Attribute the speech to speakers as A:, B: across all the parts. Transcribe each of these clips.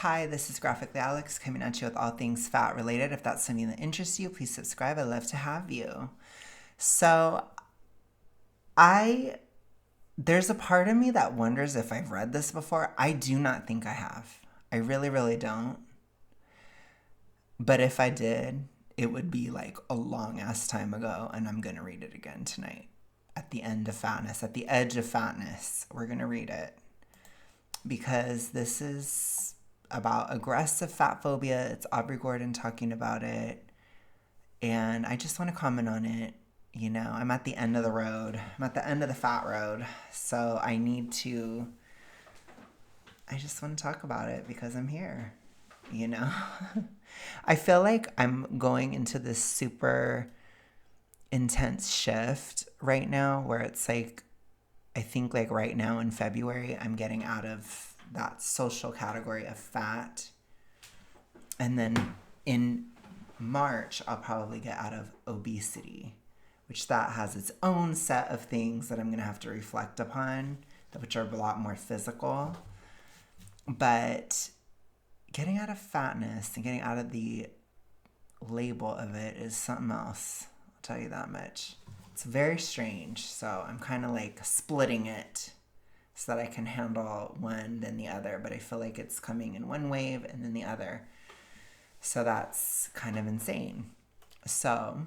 A: Hi, this is Graphically Alex coming at you with all things fat related. If that's something that interests you, please subscribe. I'd love to have you. So, I there's a part of me that wonders if I've read this before. I do not think I have. I really, really don't. But if I did, it would be like a long ass time ago, and I'm gonna read it again tonight. At the end of Fatness, at the edge of Fatness, we're gonna read it because this is about aggressive fat phobia. It's Aubrey Gordon talking about it. And I just want to comment on it. You know, I'm at the end of the road. I'm at the end of the fat road. So I just want to talk about it because I'm here. You know, I feel like I'm going into this super intense shift right now where it's like, I think like right now in February, I'm getting out of that social category of fat. And then in March, I'll probably get out of obesity, which that has its own set of things that I'm going to have to reflect upon, which are a lot more physical. But getting out of fatness and getting out of the label of it is something else. I'll tell you that much. It's very strange. So I'm kind of like splitting it so that I can handle one, then the other. But I feel like it's coming in one wave and then the other. So that's kind of insane. So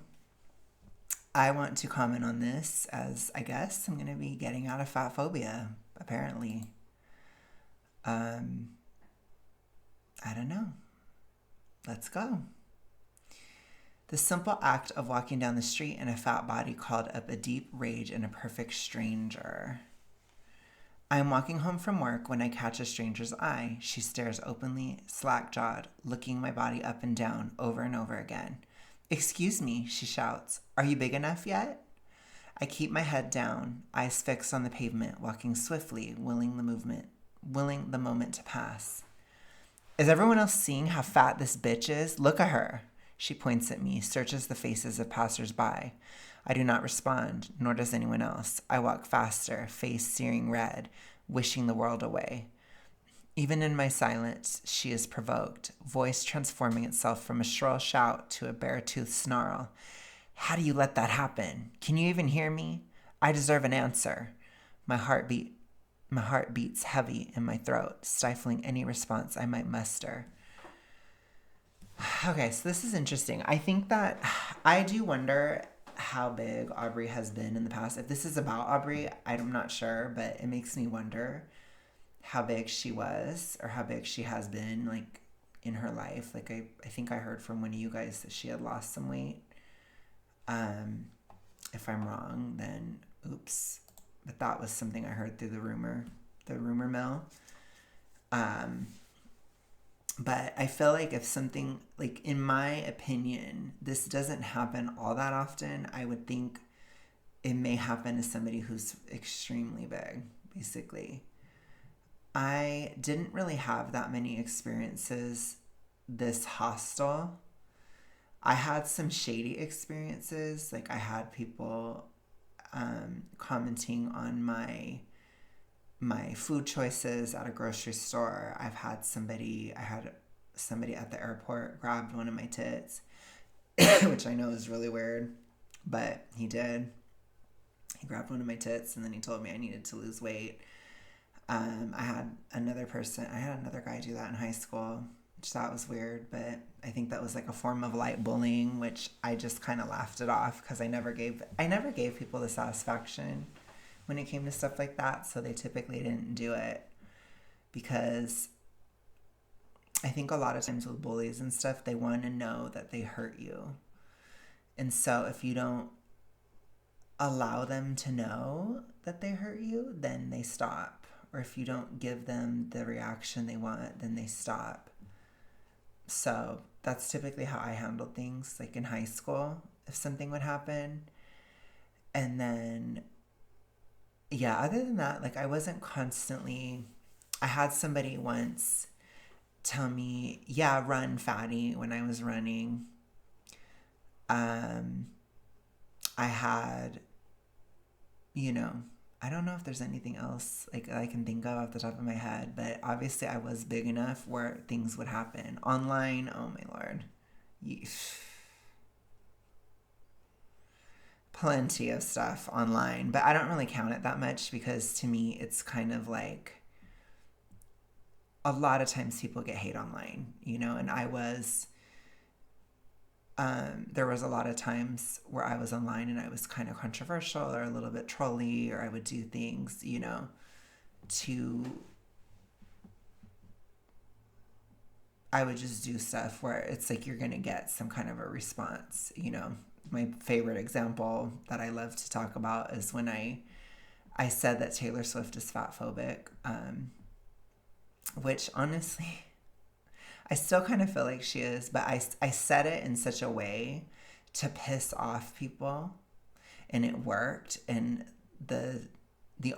A: I want to comment on this as I guess I'm going to be getting out of fat phobia, apparently. I don't know. Let's go. The simple act of walking down the street in a fat body called up a deep rage in a perfect stranger. I am walking home from work when I catch a stranger's eye. She stares openly, slack-jawed, looking my body up and down over and over again. "Excuse me," she shouts. "Are you big enough yet?" I keep my head down, eyes fixed on the pavement, walking swiftly, willing the moment to pass. "Is everyone else seeing how fat this bitch is? Look at her." She points at me, searches the faces of passers-by. I do not respond, nor does anyone else. I walk faster, face searing red, wishing the world away. Even in my silence, she is provoked, voice transforming itself from a shrill shout to a bare-toothed snarl. "How do you let that happen? Can you even hear me? I deserve an answer." My heart beats heavy in my throat, stifling any response I might muster. Okay, so this is interesting. I think that I do wonder how big Aubrey has been in the past. If this is about Aubrey, I'm not sure, but it makes me wonder how big she was or how big she has been like in her life. Like I think I heard from one of you guys that she had lost some weight. If I'm wrong, then oops. But that was something I heard through the rumor mill. But I feel like if something, like in my opinion, this doesn't happen all that often, I would think it may happen to somebody who's extremely big, basically. I didn't really have that many experiences this hostile. I had some shady experiences. Like I had people commenting on my food choices at a grocery store. I had somebody at the airport grabbed one of my tits, which I know is really weird, but he did. He grabbed one of my tits and then he told me I needed to lose weight. I had another guy do that in high school, which that was weird, but I think that was like a form of light bullying, which I just kind of laughed it off because I never gave people the satisfaction when it came to stuff like that, so they typically didn't do it because I think a lot of times with bullies and stuff, they want to know that they hurt you. And so if you don't allow them to know that they hurt you, then they stop. Or if you don't give them the reaction they want, then they stop. So that's typically how I handled things, like in high school, if something would happen. And then yeah, other than that, like I wasn't constantly, I had somebody once tell me, "Yeah, run, fatty," when I was running. I had, I don't know if there's anything else like I can think of off the top of my head, but obviously I was big enough where things would happen. Online, oh my lord. Plenty of stuff online, but I don't really count it that much because to me it's kind of like a lot of times people get hate online, and there was a lot of times where I was online and I was kind of controversial or a little bit trolly, or I would do things, to, I would just do stuff where it's like you're going to get some kind of a response. My favorite example that I love to talk about is when I said that Taylor Swift is fat phobic, which honestly, I still kind of feel like she is, but I said it in such a way to piss off people, and it worked. And the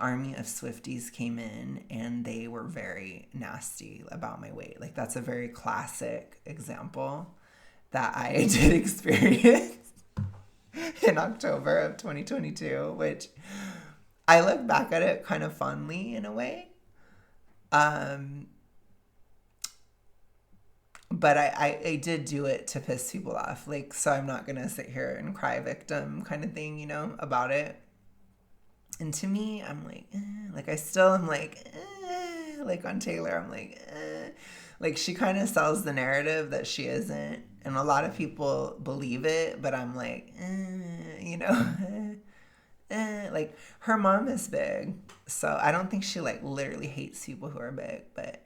A: army of Swifties came in, and they were very nasty about my weight. Like, that's a very classic example that I did experience in October of 2022, which I look back at it kind of fondly in a way. But I did do it to piss people off. Like, so I'm not going to sit here and cry victim kind of thing, about it. And to me, I'm like, like, I still am like, like on Taylor, I'm like, like she kind of sells the narrative that she isn't. And a lot of people believe it, but I'm like, like her mom is big. So I don't think she like literally hates people who are big, but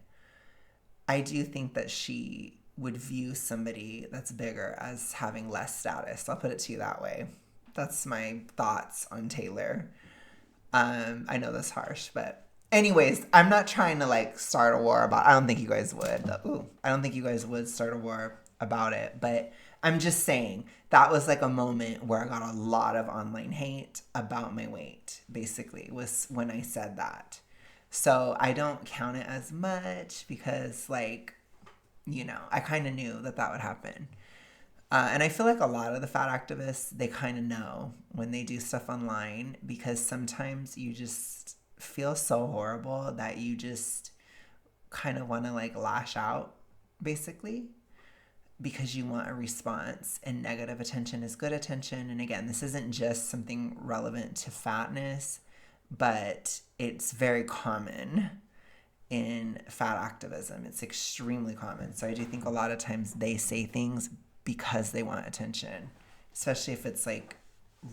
A: I do think that she would view somebody that's bigger as having less status. I'll put it to you that way. That's my thoughts on Taylor. I know that's harsh, but anyways, I'm not trying to like start a war about, I don't think you guys would. I don't think you guys would start a war about it, but I'm just saying that was like a moment where I got a lot of online hate about my weight, basically, was when I said that. So I don't count it as much because, like, I kind of knew that would happen. And I feel like a lot of the fat activists, they kind of know when they do stuff online, because sometimes you just feel so horrible that you just kind of want to like lash out, basically, because you want a response, and negative attention is good attention. And again, this isn't just something relevant to fatness, but it's very common in fat activism. It's extremely common. So I do think a lot of times they say things because they want attention, especially if it's like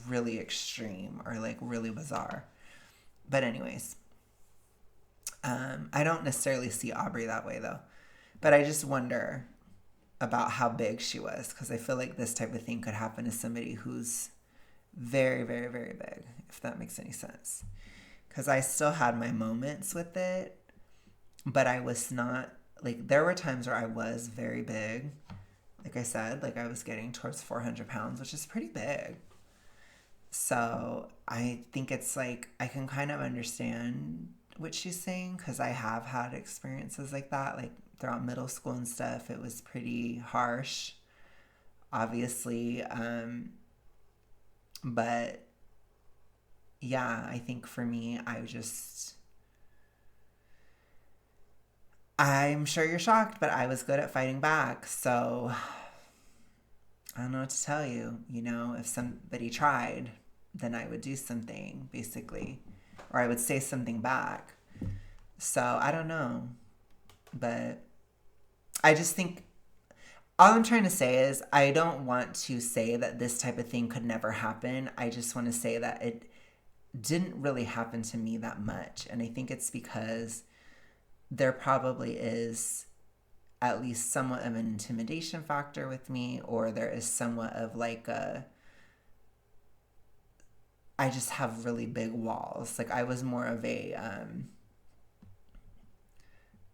A: really extreme or like really bizarre. But anyways, I don't necessarily see Aubrey that way though, but I just wonder about how big she was, because I feel like this type of thing could happen to somebody who's very, very, very big, if that makes any sense. Because I still had my moments with it, but I was not, like, there were times where I was very big. Like I said, like I was getting towards 400 pounds, which is pretty big. So I think it's like, I can kind of understand what she's saying, because I have had experiences like that, like throughout middle school and stuff. It was pretty harsh, obviously. But yeah, I think for me, I'm sure you're shocked, but I was good at fighting back. So I don't know what to tell you. If somebody tried, then I would do something, basically, or I would say something back. So I don't know, but I just think all I'm trying to say is I don't want to say that this type of thing could never happen. I just want to say that it didn't really happen to me that much. And I think it's because there probably is at least somewhat of an intimidation factor with me, or there is somewhat of like I just have really big walls. Like I was more of an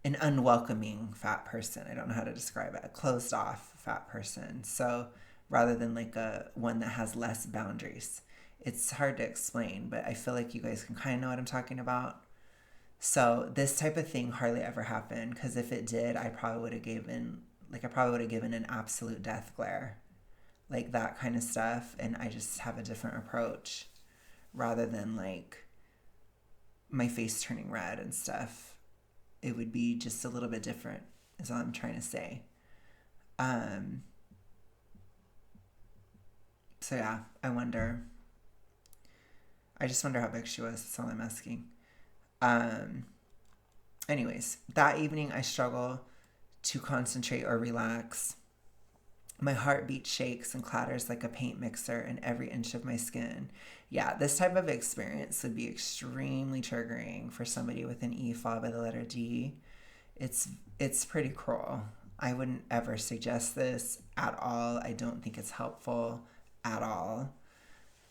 A: unwelcoming fat person. I don't know how to describe it. A closed off fat person. So rather than like a one that has less boundaries. It's hard to explain, but I feel like you guys can kind of know what I'm talking about. So this type of thing hardly ever happened, because if it did, I probably would have given an absolute death glare, like that kind of stuff. And I just have a different approach, rather than like my face turning red and stuff. It would be just a little bit different, is all I'm trying to say. So yeah, I just wonder how big she was. That's all I'm asking. Anyways, that evening I struggle to concentrate or relax. My heartbeat shakes and clatters like a paint mixer in every inch of my skin. Yeah, this type of experience would be extremely triggering for somebody with an E followed by the letter D. It's pretty cruel. I wouldn't ever suggest this at all. I don't think it's helpful at all.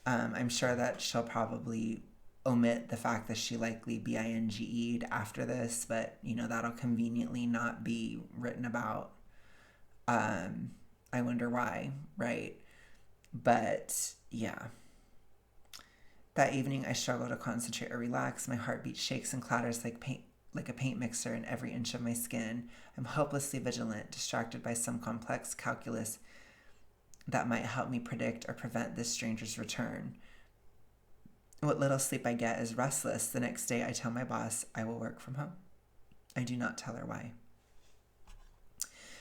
A: I'm sure that she'll probably omit the fact that she likely BINGE'd after this, but that'll conveniently not be written about. I wonder why, right? But yeah. That evening I struggle to concentrate or relax. My heartbeat shakes and clatters like a paint mixer in every inch of my skin. I'm hopelessly vigilant, distracted by some complex calculus that might help me predict or prevent this stranger's return. What little sleep I get is restless. The next day I tell my boss I will work from home. I do not tell her why.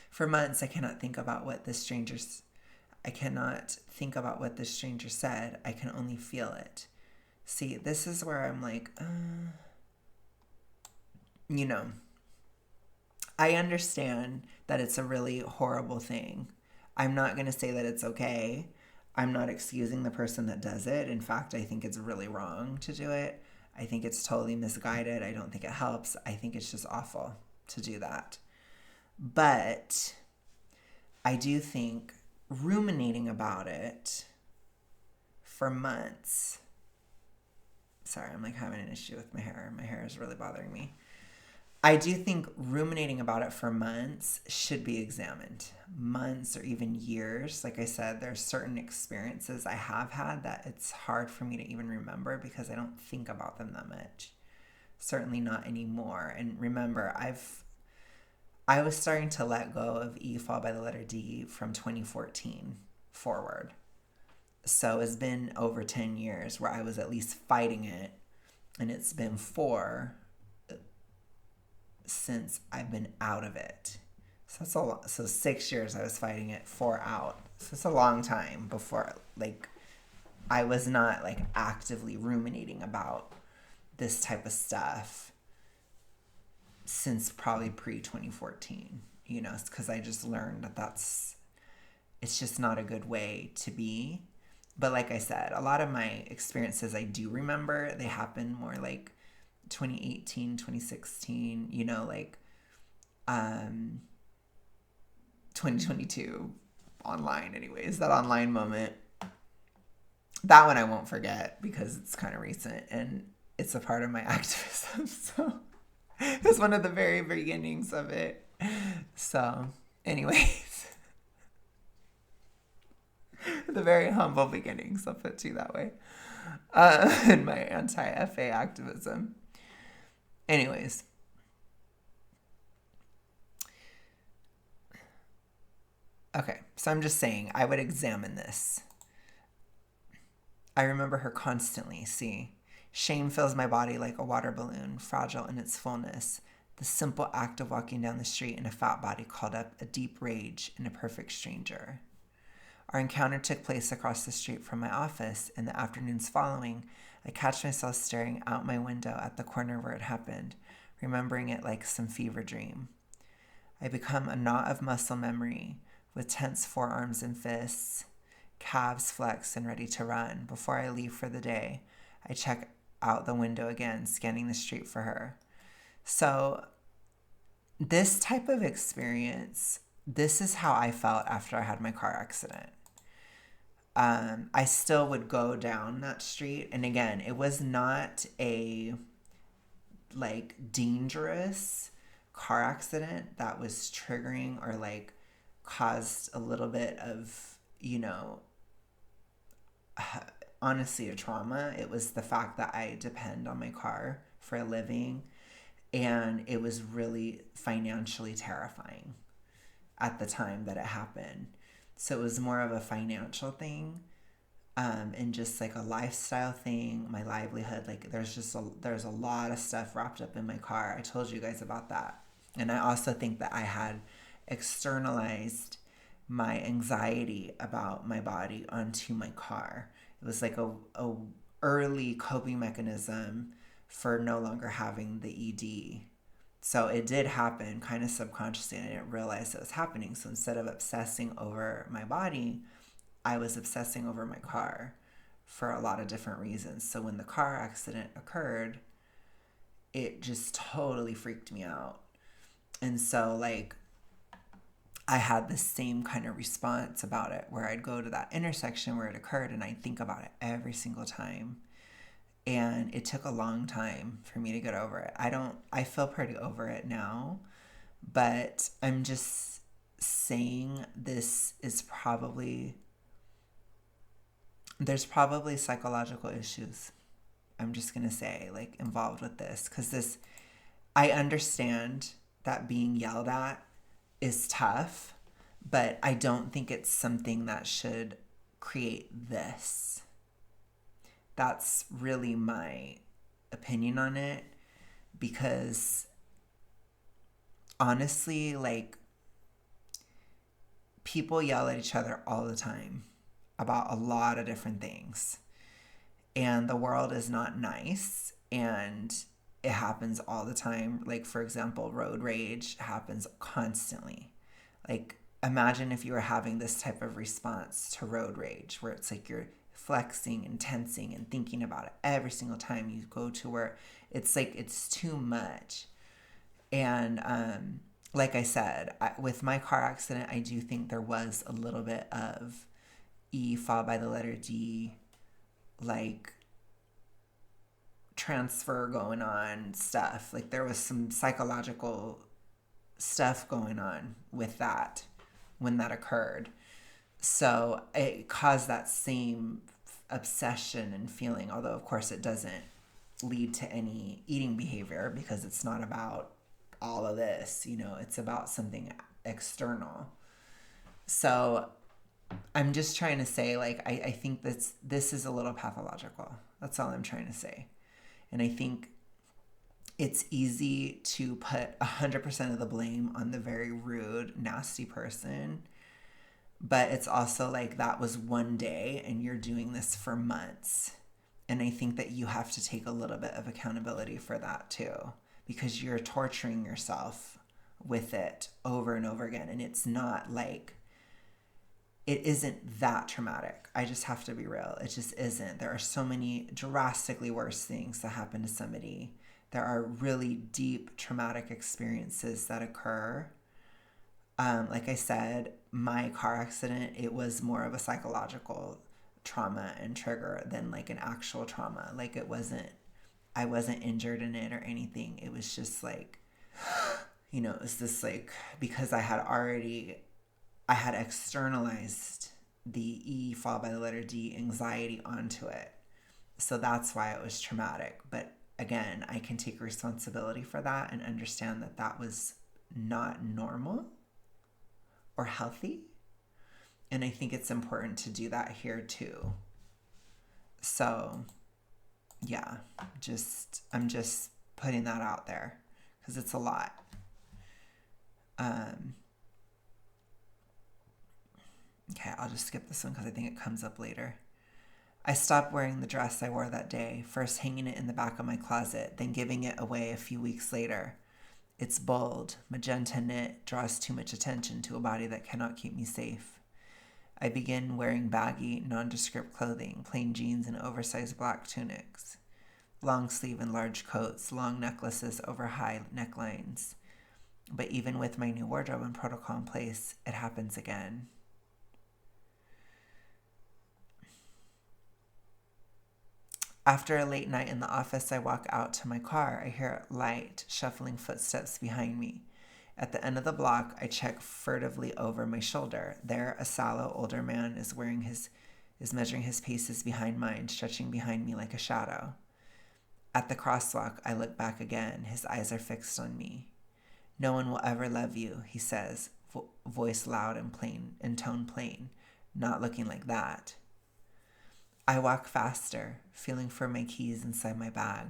A: For months I cannot think about what this stranger said. I can only feel it. See, this is where I'm like, I understand that it's a really horrible thing. I'm not going to say that it's okay. I'm not excusing the person that does it. In fact, I think it's really wrong to do it. I think it's totally misguided. I don't think it helps. I think it's just awful to do that. But I do think ruminating about it for months. Sorry, I'm like having an issue with my hair. My hair is really bothering me. I do think ruminating about it for months should be examined. Months or even years. Like I said, there's certain experiences I have had that it's hard for me to even remember because I don't think about them that much. Certainly not anymore. And remember, I was starting to let go of E followed by the letter D from 2014 forward. So it's been over 10 years where I was at least fighting it. And it's been 4 since I've been out of it. So that's a lot. So 6 years I was fighting it, 4 out. So it's a long time before, I was not, actively ruminating about this type of stuff since probably pre-2014, because I just learned that it's just not a good way to be. But like I said, a lot of my experiences I do remember. They happen more 2018, 2016, 2022 online anyways. That online moment, that one I won't forget because it's kind of recent and it's a part of my activism. So it's one of the very beginnings of it. So anyways, the very humble beginnings, I'll put it to you that way, in my anti-FA activism. Anyways, okay, so I'm just saying I would examine this. I remember her constantly, see. Shame fills my body like a water balloon, fragile in its fullness. The simple act of walking down the street in a fat body called up a deep rage in a perfect stranger. Our encounter took place across the street from my office. In the afternoons following, I catch myself staring out my window at the corner where it happened, remembering it like some fever dream. I become a knot of muscle memory with tense forearms and fists, calves flexed and ready to run. Before I leave for the day, I check out the window again, scanning the street for her. So this type of experience, this is how I felt after I had my car accident. I still would go down that street. And again, it was not a dangerous car accident that was triggering or caused a little bit of, honestly, a trauma. It was the fact that I depend on my car for a living. And it was really financially terrifying at the time that it happened. So it was more of a financial thing. and just like a lifestyle thing, my livelihood. Like there's a lot of stuff wrapped up in my car. I told you guys about that. And I also think that I had externalized my anxiety about my body onto my car. It was like a early coping mechanism for no longer having the ED. So it did happen kind of subconsciously, and I didn't realize it was happening. So instead of obsessing over my body, I was obsessing over my car for a lot of different reasons. So when the car accident occurred, it just totally freaked me out. And so, like, I had the same kind of response about it, where I'd go to that intersection where it occurred and I'd think about it every single time. And it took a long time for me to get over it. I feel pretty over it now, but I'm just saying there's probably psychological issues. I'm just going to say, like, involved with this, because I understand that being yelled at is tough, but I don't think it's something that should create this. That's really my opinion on it, because honestly, like, people yell at each other all the time about a lot of different things, and the world is not nice, and it happens all the time. Like, for example, road rage happens constantly. Like, imagine if you were having this type of response to road rage, where it's like you're flexing and tensing and thinking about it every single time you go to where it's like it's too much. And like I said, with my car accident, I do think there was a little bit of E followed by the letter D, like, transfer going on stuff. Like, there was some psychological stuff going on with that when that occurred. So it caused that same obsession and feeling, although of course it doesn't lead to any eating behavior, because it's not about all of this, it's about something external. So I'm just trying to say, like, I think this is a little pathological. That's all I'm trying to say. And I think it's easy to put 100% of the blame on the very rude, nasty person. But it's also like, that was one day and you're doing this for months. And I think that you have to take a little bit of accountability for that too, because you're torturing yourself with it over and over again. And it's not like, it isn't that traumatic. I just have to be real. It just isn't. There are so many drastically worse things that happen to somebody. There are really deep traumatic experiences that occur. Like I said, my car accident, it was more of a psychological trauma and trigger than like an actual trauma. Like, I wasn't injured in it or anything. It was just like, it was this, like, because I had externalized the E followed by the letter D anxiety onto it. So that's why it was traumatic. But again, I can take responsibility for that and understand that that was not normal or healthy. And I think it's important to do that here too. So yeah, I'm just putting that out there because it's a lot. Okay, I'll just skip this one because I think it comes up later. I stopped wearing the dress I wore that day, first hanging it in the back of my closet, then giving it away a few weeks later. Its bold, magenta knit draws too much attention to a body that cannot keep me safe. I begin wearing baggy, nondescript clothing, plain jeans and oversized black tunics, long sleeve and large coats, long necklaces over high necklines. But even with my new wardrobe and protocol in place, it happens again. After a late night in the office, I walk out to my car. I hear light, shuffling footsteps behind me. At the end of the block, I check furtively over my shoulder. There, a sallow, older man is measuring his paces behind mine, stretching behind me like a shadow. At the crosswalk, I look back again. His eyes are fixed on me. "No one will ever love you," he says, voice loud and plain, and tone plain. "Not looking like that." I walk faster, feeling for my keys inside my bag.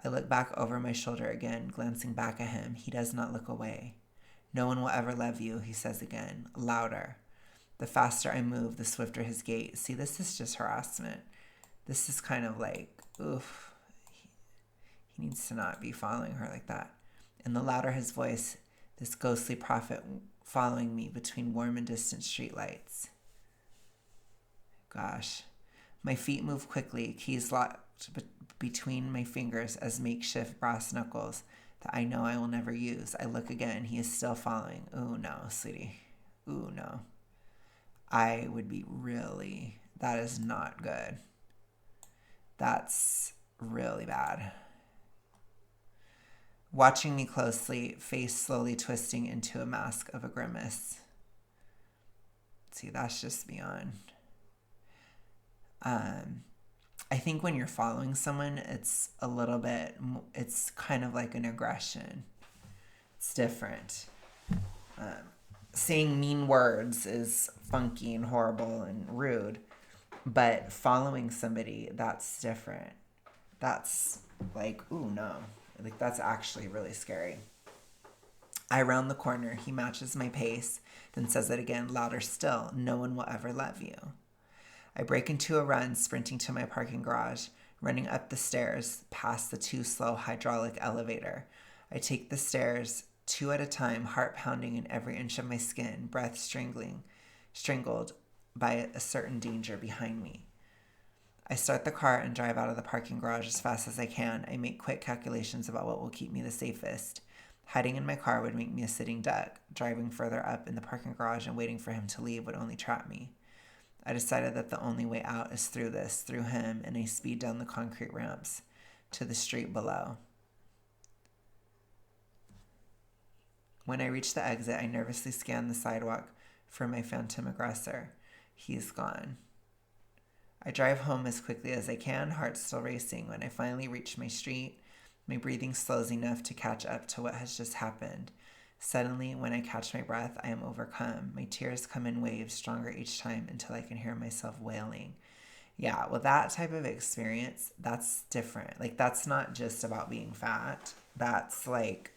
A: I look back over my shoulder again, glancing back at him. He does not look away. No one will ever love you, he says again, louder. The faster I move, the swifter his gait. See, this is just harassment. This is kind of like, oof. He needs to not be following her like that. And the louder his voice, this ghostly prophet following me between warm and distant streetlights. Gosh. My feet move quickly, keys locked between my fingers as makeshift brass knuckles that I know I will never use. I look again. He is still following. Ooh, no, sweetie. Ooh, no. I would be really... That is not good. That's really bad. Watching me closely, face slowly twisting into a mask of a grimace. See, that's just beyond... I think when you're following someone, it's a little bit, it's kind of like an aggression. It's different. Saying mean words is funky and horrible and rude, but following somebody, that's different. That's like, ooh, no. Like, that's actually really scary. I round the corner. He matches my pace, then says it again, louder still. No one will ever love you. I break into a run, sprinting to my parking garage, running up the stairs, past the too slow hydraulic elevator. I take the stairs, 2 at a time, heart pounding in every inch of my skin, breath strangled by a certain danger behind me. I start the car and drive out of the parking garage as fast as I can. I make quick calculations about what will keep me the safest. Hiding in my car would make me a sitting duck. Driving further up in the parking garage and waiting for him to leave would only trap me. I decided that the only way out is through him, and I speed down the concrete ramps to the street below. When I reach the exit, I nervously scan the sidewalk for my phantom aggressor. He is gone. I drive home as quickly as I can, heart still racing. When I finally reach my street, my breathing slows enough to catch up to what has just happened. Suddenly, when I catch my breath, I am overcome. My tears come in waves, stronger each time, until I can hear myself wailing. Yeah, well, that type of experience, that's different. Like, that's not just about being fat. That's, like,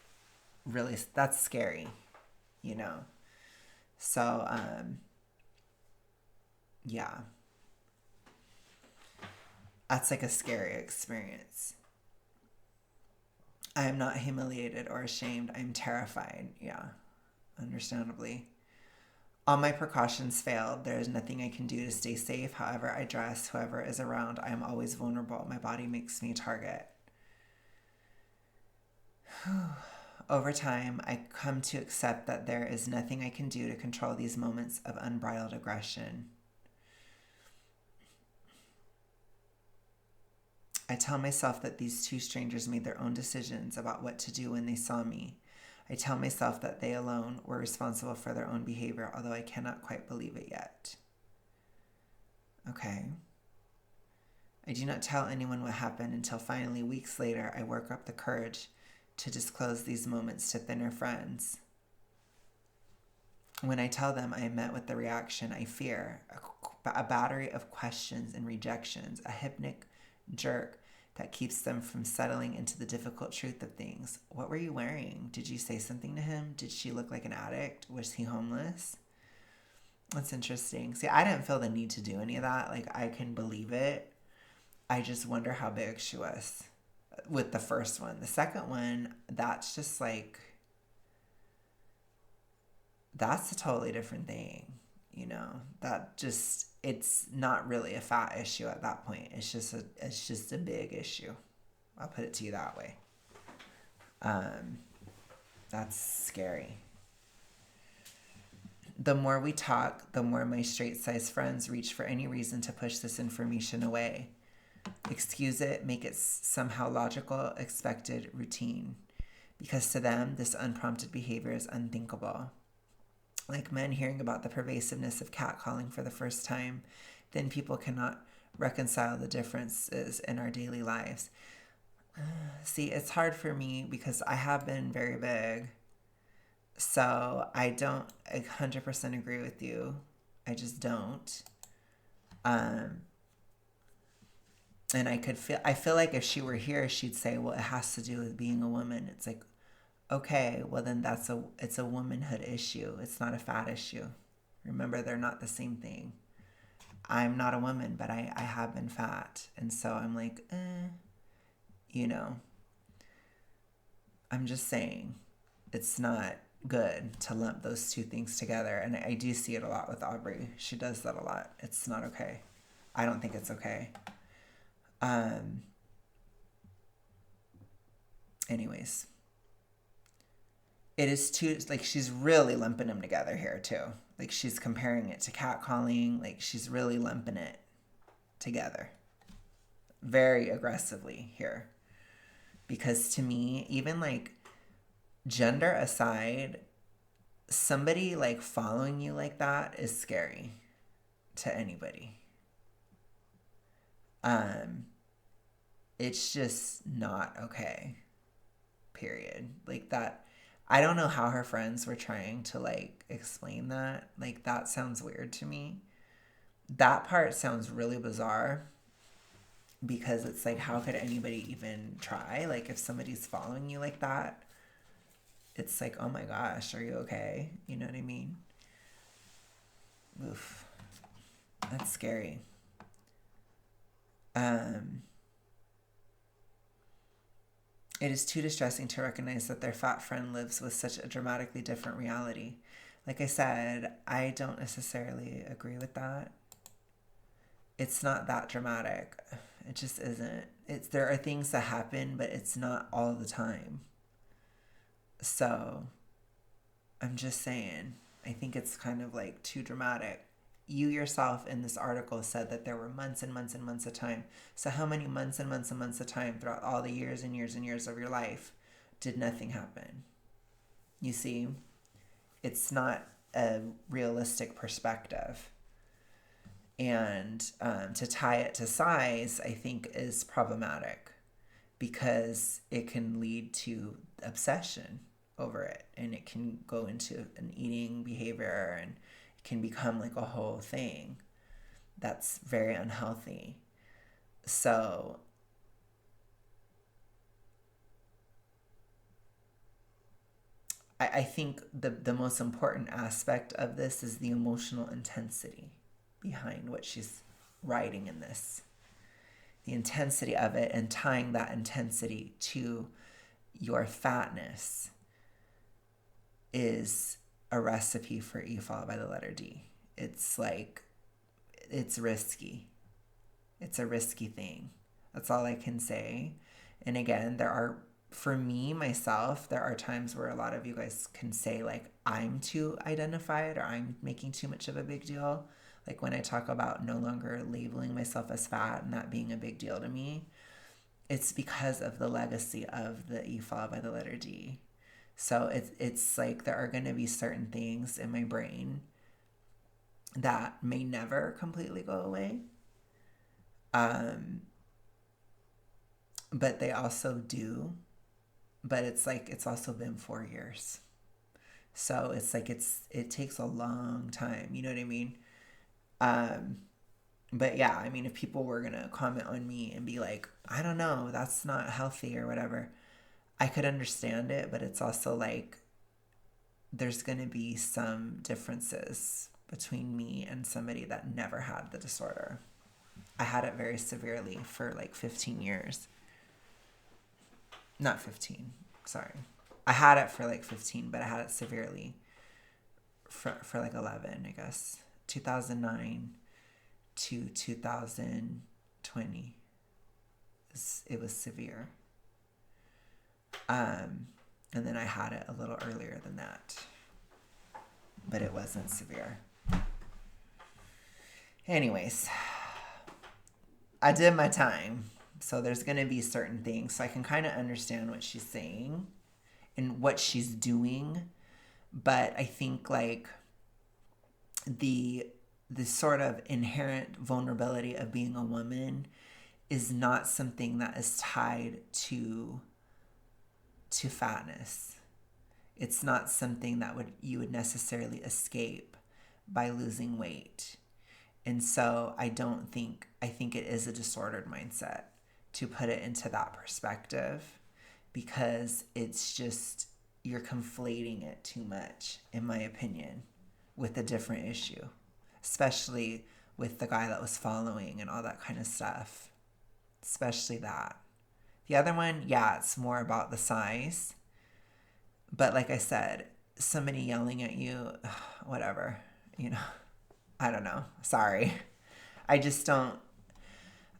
A: really, that's scary, you know? So, yeah. That's, like, a scary experience. I am not humiliated or ashamed. I am terrified. Yeah, understandably. All my precautions failed. There is nothing I can do to stay safe. However I dress, whoever is around, I am always vulnerable. My body makes me a target. Over time, I come to accept that there is nothing I can do to control these moments of unbridled aggression. I tell myself that these 2 strangers made their own decisions about what to do when they saw me. I tell myself that they alone were responsible for their own behavior, although I cannot quite believe it yet. Okay. I do not tell anyone what happened until finally, weeks later, I work up the courage to disclose these moments to thinner friends. When I tell them, I am met with the reaction I fear, a battery of questions and rejections, a hypnotic jerk that keeps them from settling into the difficult truth of things. What were you wearing? Did you say something to him? Did she look like an addict? Was he homeless? That's interesting. See, I didn't feel the need to do any of that. Like, I can believe it. I just wonder how big she was with the first one. The second one, that's just like, that's a totally different thing. You know, that just, it's not really a fat issue at that point. It's just a big issue. I'll put it to you that way. That's scary. The more we talk, the more my straight-sized friends reach for any reason to push this information away. Excuse it, make it somehow logical, expected, routine. Because to them, this unprompted behavior is unthinkable. Like men hearing about the pervasiveness of catcalling for the first time, then people cannot reconcile the differences in our daily lives. See, it's hard for me because I have been very big. So I don't 100% agree with you. I just don't. And I feel like if she were here, she'd say, well, it has to do with being a woman. It's like, okay, well then it's a womanhood issue. It's not a fat issue. Remember, they're not the same thing. I'm not a woman, but I have been fat. And so I'm like, you know, I'm just saying it's not good to lump those two things together. And I do see it a lot with Aubrey. She does that a lot. It's not okay. I don't think it's okay. Anyways, it is too, like, she's really lumping them together here too. Like, she's comparing it to catcalling. Like, she's really lumping it together very aggressively here. Because to me, even like gender aside, somebody like following you like that is scary to anybody. It's just not okay. Period. Like that, I don't know how her friends were trying to like explain that. Like, that sounds weird to me. That part sounds really bizarre because it's like, how could anybody even try? Like, if somebody's following you like that, it's like, oh my gosh, are you okay? You know what I mean? Oof. That's scary. It is too distressing to recognize that their fat friend lives with such a dramatically different reality. Like I said, I don't necessarily agree with that. It's not that dramatic. It just isn't. There are things that happen, but it's not all the time. So, I'm just saying, I think it's kind of like too dramatic. You yourself in this article said that there were months and months and months of time. So how many months and months and months of time throughout all the years and years and years of your life did nothing happen? You see, it's not a realistic perspective. And to tie it to size, I think, is problematic because it can lead to obsession over it, and it can go into an eating behavior, and it can become like a whole thing that's very unhealthy. So I think the most important aspect of this is the emotional intensity behind what she's writing in this. The intensity of it, and tying that intensity to your fatness is a recipe for E followed by the letter D. It's like, it's risky. It's a risky thing. That's all I can say. And again, for me, myself, there are times where a lot of you guys can say, like, I'm too identified or I'm making too much of a big deal. Like when I talk about no longer labeling myself as fat and that being a big deal to me, it's because of the legacy of the E followed by the letter D. So it's like there are going to be certain things in my brain that may never completely go away. But they also do. But it's like, it's also been 4 years. So it's like, it takes a long time. You know what I mean? But yeah, I mean, if people were going to comment on me and be like, I don't know, that's not healthy or whatever, I could understand it, but it's also like, there's going to be some differences between me and somebody that never had the disorder. I had it very severely for like 15 years. Not 15, sorry. I had it for like 15, but I had it severely for like 11, I guess. 2009 to 2020. It was severe. And then I had it a little earlier than that. But it wasn't severe. Anyways, I did my time. So there's going to be certain things. So I can kind of understand what she's saying and what she's doing. But I think like the sort of inherent vulnerability of being a woman is not something that is tied to fatness. It's not something that you would necessarily escape by losing weight. And so I think it is a disordered mindset to put it into that perspective, because it's just, you're conflating it too much, in my opinion, with a different issue, especially with the guy that was following and all that kind of stuff, especially that. The other one, yeah, it's more about the size. But like I said, somebody yelling at you, whatever, you know, I don't know. Sorry. I just don't,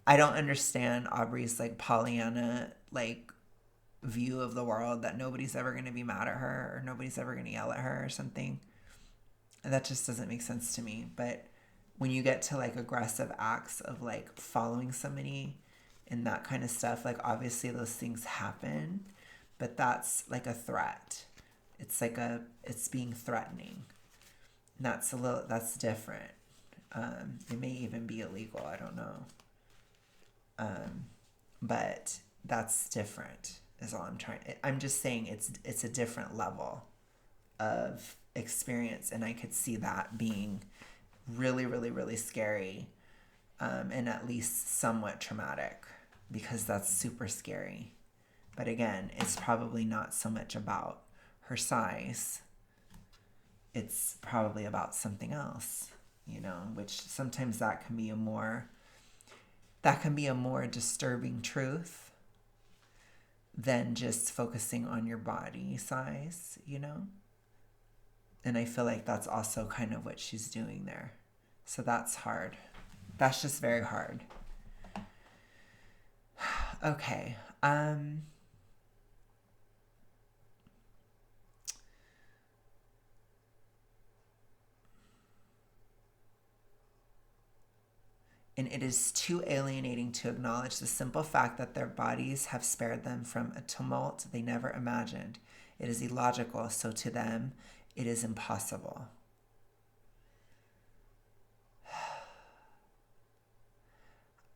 A: I don't understand Aubrey's like Pollyanna, like view of the world that nobody's ever going to be mad at her or nobody's ever going to yell at her or something. That just doesn't make sense to me. But when you get to like aggressive acts of like following somebody and that kind of stuff, like obviously those things happen, but that's like a threat. It's like it's being threatening. And that's different. It may even be illegal. I don't know. But that's different is all I'm just saying it's a different level of experience, and I could see that being really, really, really scary, and at least somewhat traumatic, because that's super scary. But again, it's probably not so much about her size. It's probably about something else, which sometimes that can be a more disturbing truth than just focusing on your body size, And I feel like that's also kind of what she's doing there. So that's hard. That's just very hard. Okay. And it is too alienating to acknowledge the simple fact that their bodies have spared them from a tumult they never imagined. It is illogical, so to them, it is impossible.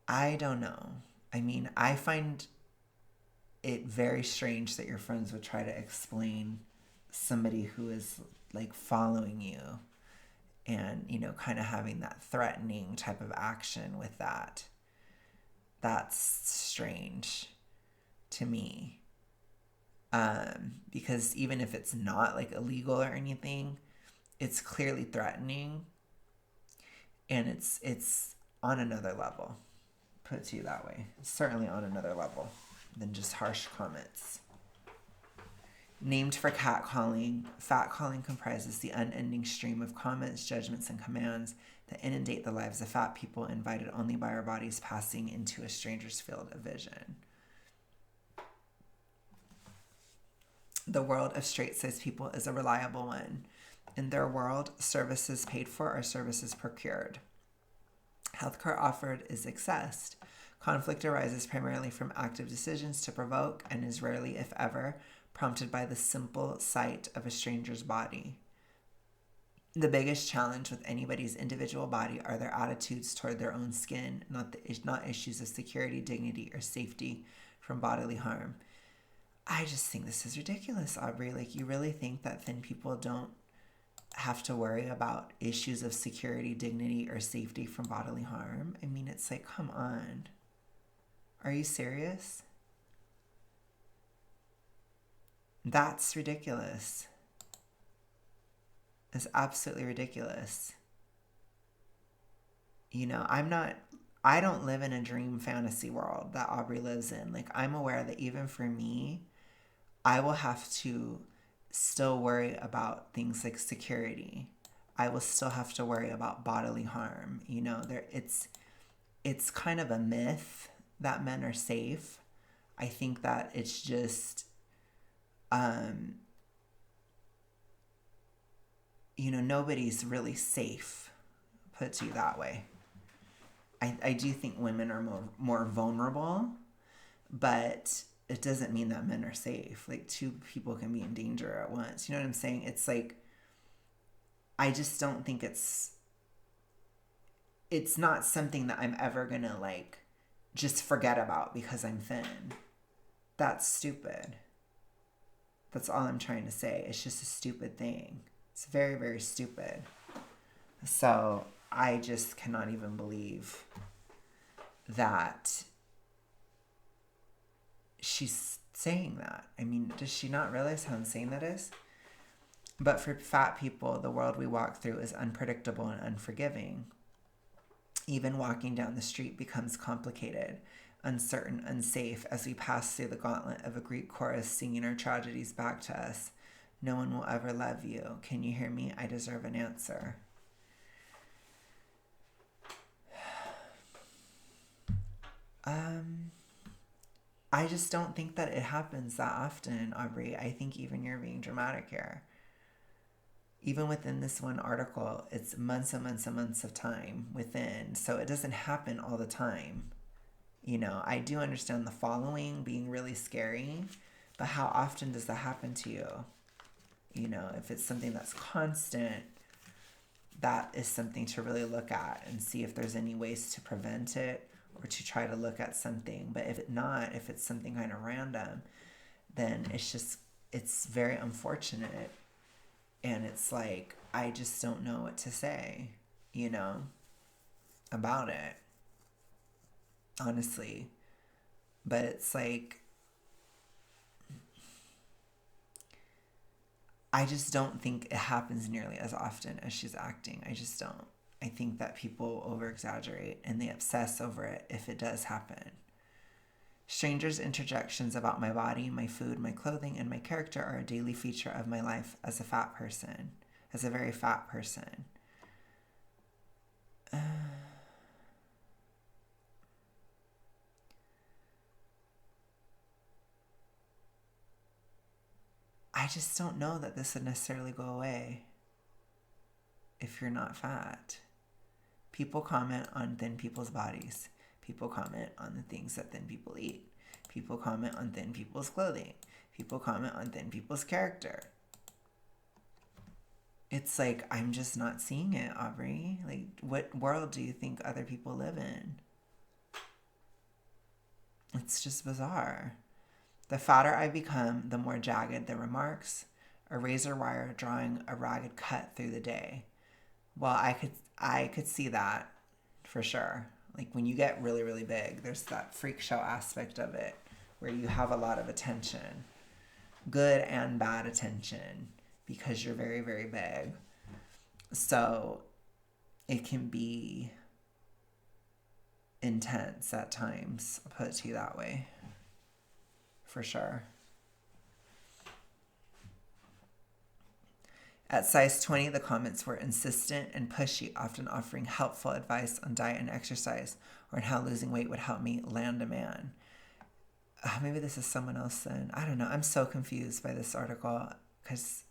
A: I don't know. I mean, I find it very strange that your friends would try to explain somebody who is like following you and, kind of having that threatening type of action with that. That's strange to me. Because even if it's not like illegal or anything, it's clearly threatening, and it's on another level. Put it to you that way. It's certainly on another level than just harsh comments. Named for catcalling, fatcalling comprises the unending stream of comments, judgments, and commands that inundate the lives of fat people, invited only by our bodies passing into a stranger's field of vision. The world of straight-sized people is a reliable one. In their world, services paid for are services procured. Healthcare offered is accessed. Conflict arises primarily from active decisions to provoke and is rarely, if ever, prompted by the simple sight of a stranger's body. The biggest challenge with anybody's individual body are their attitudes toward their own skin, not issues of security, dignity, or safety from bodily harm. I just think this is ridiculous, Aubrey. Like, you really think that thin people don't have to worry about issues of security, dignity, or safety from bodily harm? I mean, it's like, come on. Are you serious? That's ridiculous. It's absolutely ridiculous. I don't live in a dream fantasy world that Aubrey lives in. Like, I'm aware that even for me, I will have to still worry about things like security. I will still have to worry about bodily harm. It's kind of a myth that men are safe. I think that it's just, nobody's really safe, put it to you that way. I do think women are more vulnerable, but it doesn't mean that men are safe. Like, two people can be in danger at once. You know what I'm saying? It's like, I just don't think it's not something that I'm ever gonna like just forget about because I'm thin. That's stupid. That's all I'm trying to say. It's just a stupid thing. It's very, very stupid. So I just cannot even believe that she's saying that. I mean, does she not realize how insane that is? But for fat people, the world we walk through is unpredictable and unforgiving. Even walking down the street becomes complicated, uncertain, unsafe as we pass through the gauntlet of a Greek chorus singing our tragedies back to us. No one will ever love you. Can you hear me? I deserve an answer. I just don't think that it happens that often, Aubrey. I think even you're being dramatic here. Even within this one article, it's months and months and months of time within. So it doesn't happen all the time. I do understand the following being really scary, but how often does that happen to you? If it's something that's constant, that is something to really look at and see if there's any ways to prevent it or to try to look at something. But if it's something kind of random, then it's very unfortunate. And it's like, I just don't know what to say, about it. Honestly. But it's like, I just don't think it happens nearly as often as she's acting. I just don't. I think that people over-exaggerate and they obsess over it if it does happen. Strangers' interjections about my body, my food, my clothing, and my character are a daily feature of my life as a fat person, as a very fat person. I just don't know that this would necessarily go away if you're not fat. People comment on thin people's bodies. People comment on the things that thin people eat. People comment on thin people's clothing. People comment on thin people's character. It's like, I'm just not seeing it, Aubrey. Like, what world do you think other people live in? It's just bizarre. The fatter I become, the more jagged the remarks, a razor wire drawing a ragged cut through the day. Well, I could see that for sure. Like when you get really, really big, there's that freak show aspect of it where you have a lot of attention, good and bad attention, because you're very, very big. So it can be intense at times. I'll put it to you that way. For sure. At size 20, the comments were insistent and pushy, often offering helpful advice on diet and exercise or on how losing weight would help me land a man. Maybe this is someone else then. I don't know. I'm so confused by this article because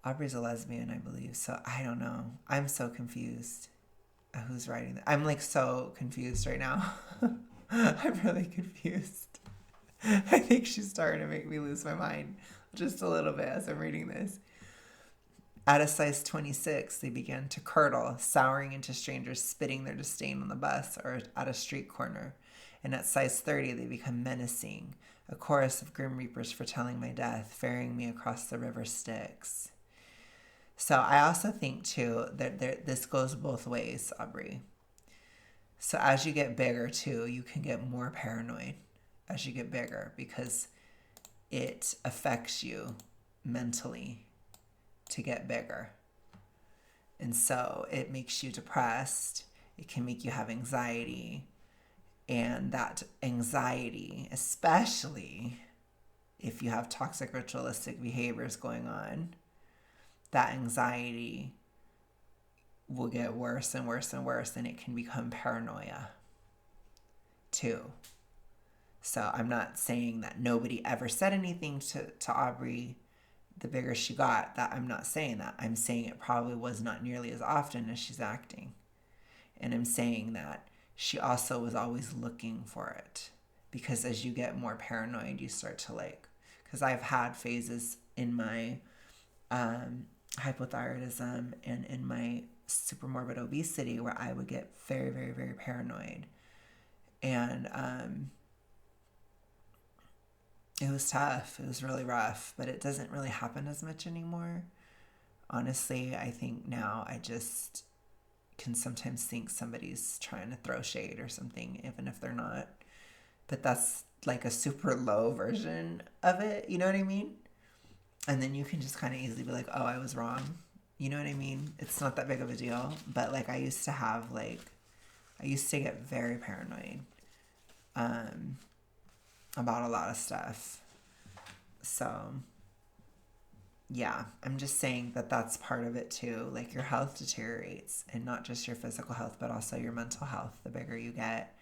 A: Aubrey's a lesbian, I believe. So I don't know. I'm so confused. Who's writing that? I'm like so confused right now. I'm really confused. I think she's starting to make me lose my mind just a little bit as I'm reading this. At a size 26, they began to curdle, souring into strangers spitting their disdain on the bus or at a street corner. And at size 30, they become menacing, a chorus of grim reapers foretelling my death, ferrying me across the river Styx. So I also think, too, that this goes both ways, Aubrey. So as you get bigger, too, you can get more paranoid as you get bigger because it affects you mentally to get bigger. And so it makes you depressed. It can make you have anxiety. And that anxiety, especially if you have toxic ritualistic behaviors going on, that anxiety will get worse and worse and worse, and it can become paranoia too. So I'm not saying that nobody ever said anything to Aubrey the bigger she got. That I'm not saying that. I'm saying it probably was not nearly as often as she's acting. And I'm saying that she also was always looking for it. Because as you get more paranoid, you start to because I've had phases in my hypothyroidism and in my super morbid obesity where I would get very, very, very paranoid. And it was tough. It was really rough, but it doesn't really happen as much anymore. Honestly, I think now I just can sometimes think somebody's trying to throw shade or something, even if they're not. But that's like a super low version of it. You know what I mean? And then you can just kind of easily be like, oh, I was wrong. You know what I mean? It's not that big of a deal. But like I used to get very paranoid about a lot of stuff. So yeah, I'm just saying that that's part of it too. Like your health deteriorates, and not just your physical health, but also your mental health the bigger you get.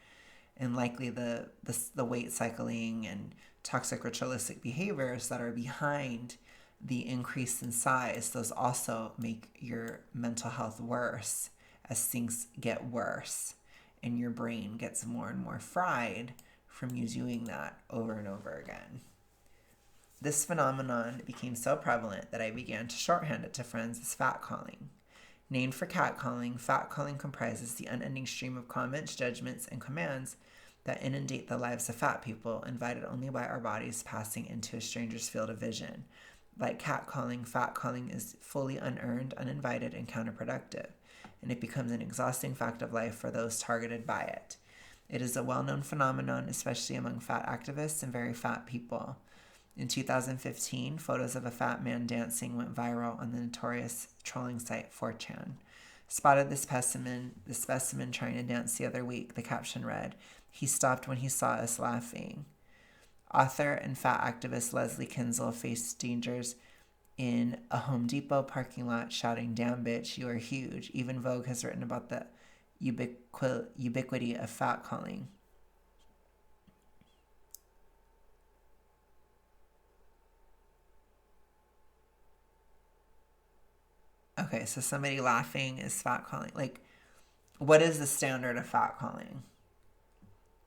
A: And likely the weight cycling and toxic ritualistic behaviors that are behind the increase in size, those also make your mental health worse as things get worse and your brain gets more and more fried from you doing that over and over again. This phenomenon became so prevalent that I began to shorthand it to friends as fat calling. Named for catcalling, fat calling comprises the unending stream of comments, judgments, and commands that inundate the lives of fat people, invited only by our bodies passing into a stranger's field of vision. Like catcalling, fat calling is fully unearned, uninvited, and counterproductive, and it becomes an exhausting fact of life for those targeted by it. It is a well-known phenomenon, especially among fat activists and very fat people. In 2015, photos of a fat man dancing went viral on the notorious trolling site 4chan. Spotted the specimen trying to dance the other week. The caption read, "He stopped when he saw us laughing." Author and fat activist Leslie Kinzel faced dangers in a Home Depot parking lot shouting, "Damn bitch, you are huge." Even Vogue has written about the ubiquity of fat calling. Okay, so somebody laughing is fat calling. Like, what is the standard of fat calling?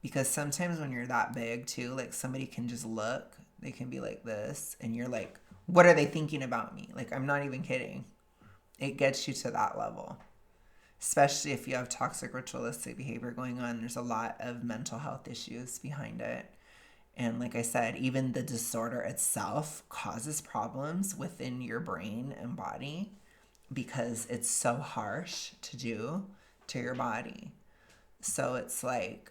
A: Because sometimes when you're that big too, like somebody can just look, they can be like this, and you're like, what are they thinking about me? Like, I'm not even kidding. It gets you to that level. Especially if you have toxic ritualistic behavior going on, there's a lot of mental health issues behind it. And like I said, even the disorder itself causes problems within your brain and body because it's so harsh to do to your body. So it's like,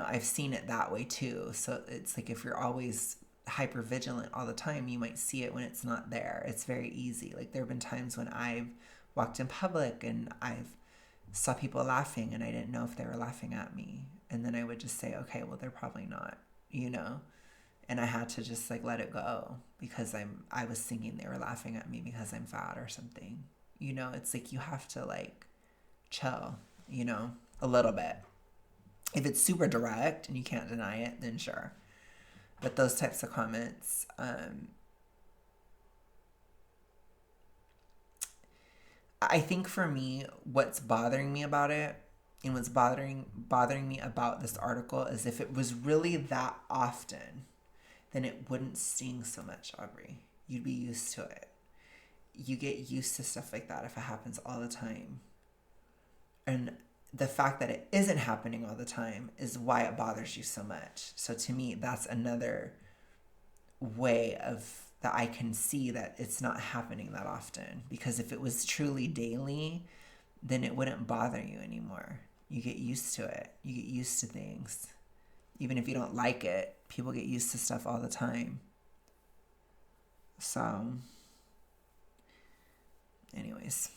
A: I've seen it that way too. So it's like if you're always hyper vigilant all the time, you might see it when it's not there. It's very easy. Like there have been times when I've walked in public and I've saw people laughing and I didn't know if they were laughing at me. And then I would just say, okay, well, they're probably not, And I had to just like let it go because I was thinking they were laughing at me because I'm fat or something. It's like you have to like chill, a little bit. If it's super direct and you can't deny it, then sure. But those types of comments, I think for me, what's bothering me about it and what's bothering me about this article is if it was really that often, then it wouldn't sting so much, Aubrey. You'd be used to it. You get used to stuff like that if it happens all the time. And the fact that it isn't happening all the time is why it bothers you so much. So to me, that's another way of that I can see that it's not happening that often. Because if it was truly daily, then it wouldn't bother you anymore. You get used to it. You get used to things. Even if you don't like it, people get used to stuff all the time. So, anyways.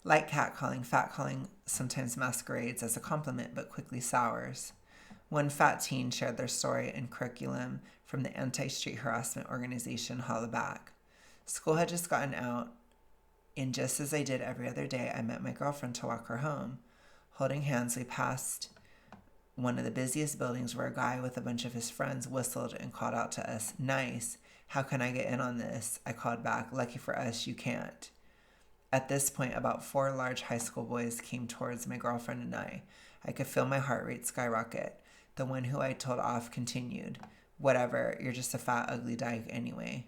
A: Like catcalling, fat calling sometimes masquerades as a compliment but quickly sours. One fat teen shared their story in curriculum from the anti-street harassment organization Hollaback. School had just gotten out, and just as I did every other day, I met my girlfriend to walk her home. Holding hands, we passed one of the busiest buildings where a guy with a bunch of his friends whistled and called out to us, "Nice. How can I get in on this?" I called back, "Lucky for us, you can't." At this point, about 4 large high school boys came towards my girlfriend and I. I could feel my heart rate skyrocket. The one who I told off continued, "Whatever, you're just a fat, ugly dyke anyway."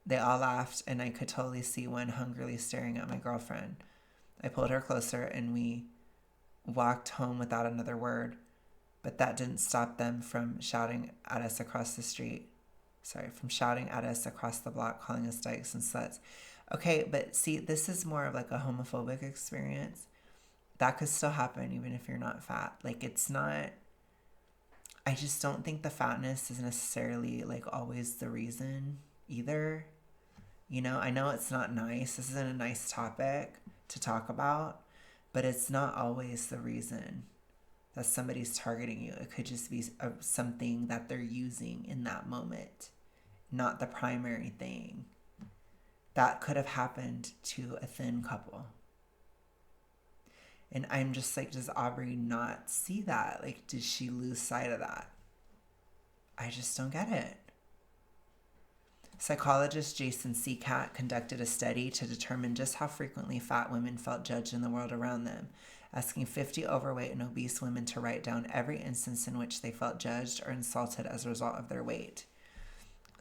A: They all laughed, and I could totally see one hungrily staring at my girlfriend. I pulled her closer, and we walked home without another word. But that didn't stop them from shouting at us across the street. From shouting at us across the block, calling us dykes and sluts. Okay, but see, this is more of like a homophobic experience. That could still happen even if you're not fat. Like, it's not, I just don't think the fatness is necessarily like always the reason either. You know, I know it's not nice. This isn't a nice topic to talk about, but it's not always the reason that somebody's targeting you. It could just be something that they're using in that moment, not the primary thing. That could have happened to a thin couple. And I'm just like, does Aubrey not see that? Like, did she lose sight of that? I just don't get it. Psychologist Jason Seacat conducted a study to determine just how frequently fat women felt judged in the world around them, asking 50 overweight and obese women to write down every instance in which they felt judged or insulted as a result of their weight.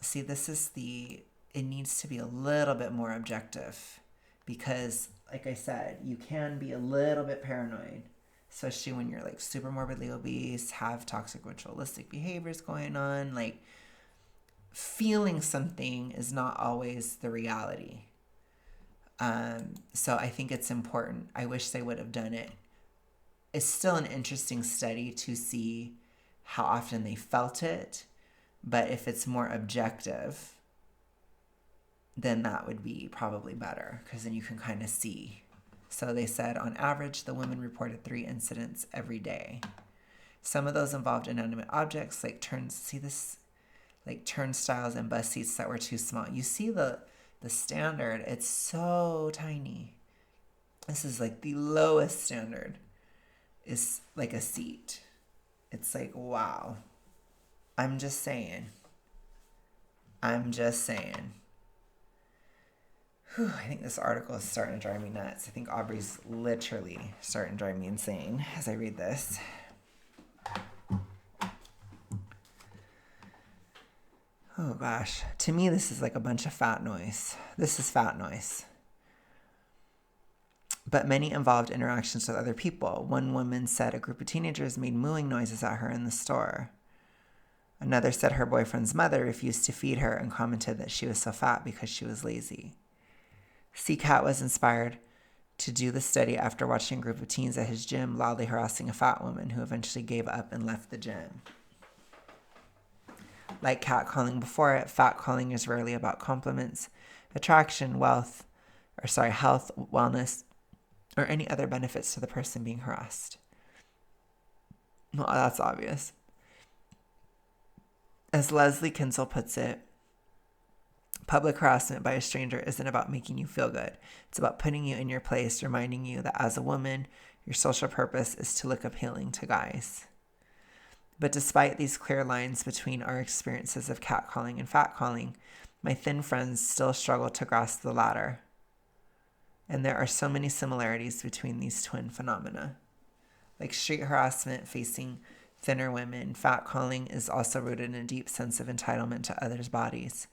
A: See, it needs to be a little bit more objective because, like I said, you can be a little bit paranoid, especially when you're like super morbidly obese, have toxic ritualistic behaviors going on. Like, feeling something is not always the reality. So I think it's important. I wish they would have done it. It's still an interesting study to see how often they felt it, but if it's more objective, then that would be probably better because then you can kind of see. So they said on average, the women reported 3 incidents every day. Some of those involved inanimate objects like turnstiles and bus seats that were too small. You see the standard, it's so tiny. This is like the lowest standard is like a seat. It's like, wow. I'm just saying. Whew, I think this article is starting to drive me nuts. I think Aubrey's literally starting to drive me insane as I read this. Oh gosh. To me, this is like a bunch of fat noise. This is fat noise. But many involved interactions with other people. One woman said a group of teenagers made mooing noises at her in the store. Another said her boyfriend's mother refused to feed her and commented that she was so fat because she was lazy. Seacat was inspired to do the study after watching a group of teens at his gym loudly harassing a fat woman who eventually gave up and left the gym. Like catcalling before it, fat calling is rarely about compliments, attraction, health, wellness, or any other benefits to the person being harassed. Well, that's obvious. As Leslie Kinsel puts it, public harassment by a stranger isn't about making you feel good. It's about putting you in your place, reminding you that as a woman, your social purpose is to look appealing to guys. But despite these clear lines between our experiences of catcalling and fatcalling, my thin friends still struggle to grasp the latter. And there are so many similarities between these twin phenomena. Like street harassment facing thinner women, fatcalling is also rooted in a deep sense of entitlement to others' bodies,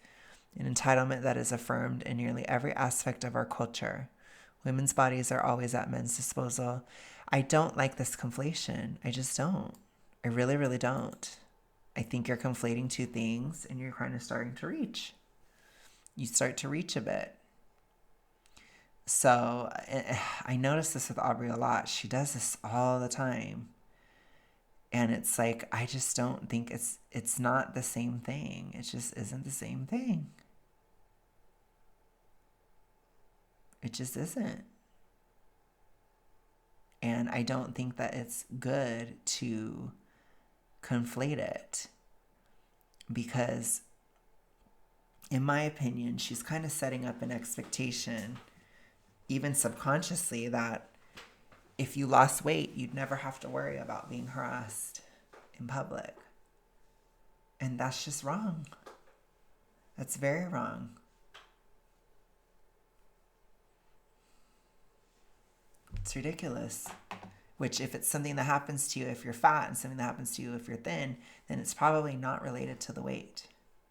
A: an entitlement that is affirmed in nearly every aspect of our culture. Women's bodies are always at men's disposal. I don't like this conflation. I just don't. I really, really don't. I think you're conflating two things and you're kind of starting to reach. You start to reach a bit. So I notice this with Aubrey a lot. She does this all the time. And it's like, I just don't think it's not the same thing. It just isn't the same thing. It just isn't. And I don't think that it's good to conflate it. Because, in my opinion, she's kind of setting up an expectation, even subconsciously, that if you lost weight, you'd never have to worry about being harassed in public. And that's just wrong. That's very wrong. It's ridiculous. Which, if it's something that happens to you if you're fat and something that happens to you if you're thin, then it's probably not related to the weight.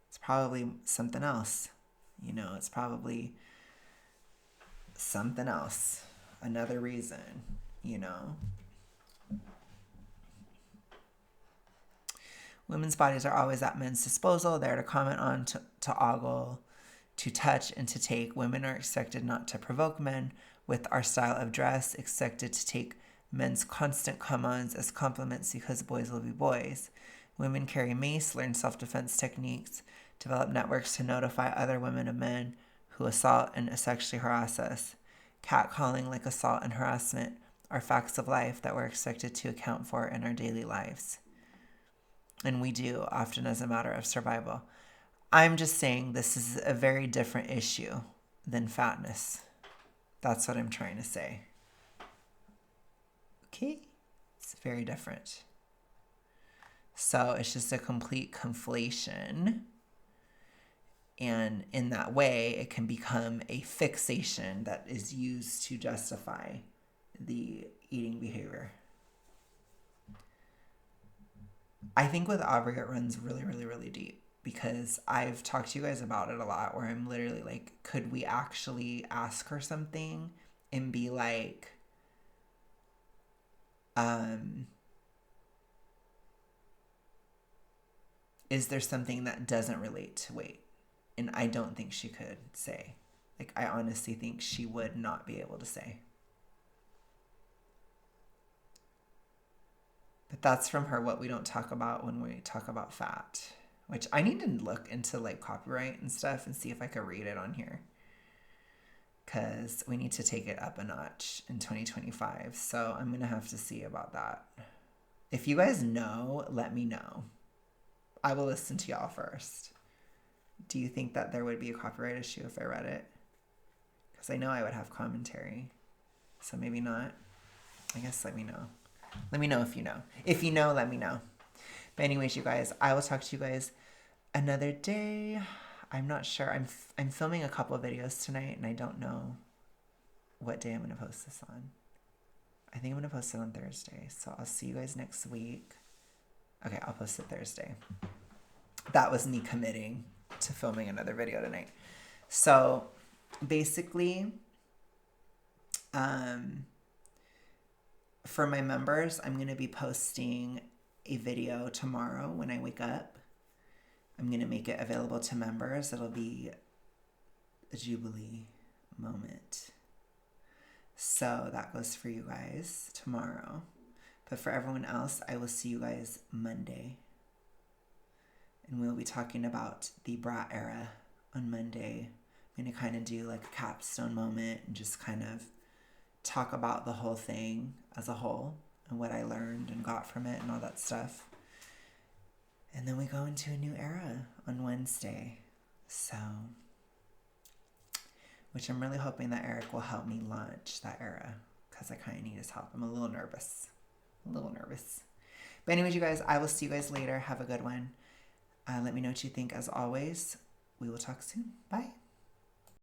A: It's probably something else. It's probably something else. Another reason, Women's bodies are always at men's disposal, there to comment on, to ogle, to touch, and to take. Women are expected not to provoke men with our style of dress, expected to take men's constant come-ons as compliments because boys will be boys. Women carry mace, learn self-defense techniques, develop networks to notify other women of men who assault and sexually harass us. Catcalling, like assault and harassment, are facts of life that we're expected to account for in our daily lives. And we do, often as a matter of survival. I'm just saying this is a very different issue than fatness. That's what I'm trying to say. Okay? It's very different. So it's just a complete conflation. And in that way, it can become a fixation that is used to justify the eating behavior. I think with Aubrey, it runs really, really, really deep because I've talked to you guys about it a lot where I'm literally like, could we actually ask her something and be like, is there something that doesn't relate to weight? And I don't think she could say. Like, I honestly think she would not be able to say. But that's from her what we don't talk about when we talk about fat. Which I need to look into like copyright and stuff and see if I could read it on here. Because we need to take it up a notch in 2025. So I'm going to have to see about that. If you guys know, let me know. I will listen to y'all first. Do you think that there would be a copyright issue if I read it? Because I know I would have commentary. So maybe not. I guess let me know. Let me know if you know. If you know, let me know. But anyways, you guys, I will talk to you guys another day. I'm not sure. I'm filming a couple of videos tonight, and I don't know what day I'm going to post this on. I think I'm going to post it on Thursday. So I'll see you guys next week. Okay, I'll post it Thursday. That was me committing to filming another video tonight. So basically, for my members, I'm going to be posting a video tomorrow when I wake up. I'm going to make it available to members. It'll be a Jubilee moment. So that goes for you guys tomorrow. But for everyone else, I will see you guys Monday. And we'll be talking about the brat era on Monday. I'm going to kind of do like a capstone moment and just kind of talk about the whole thing as a whole and what I learned and got from it and all that stuff. And then we go into a new era on Wednesday. So, which I'm really hoping that Eric will help me launch that era because I kind of need his help. I'm a little nervous. But anyways, you guys, I will see you guys later. Have a good one. Let me know what you think as always. We will talk soon. Bye.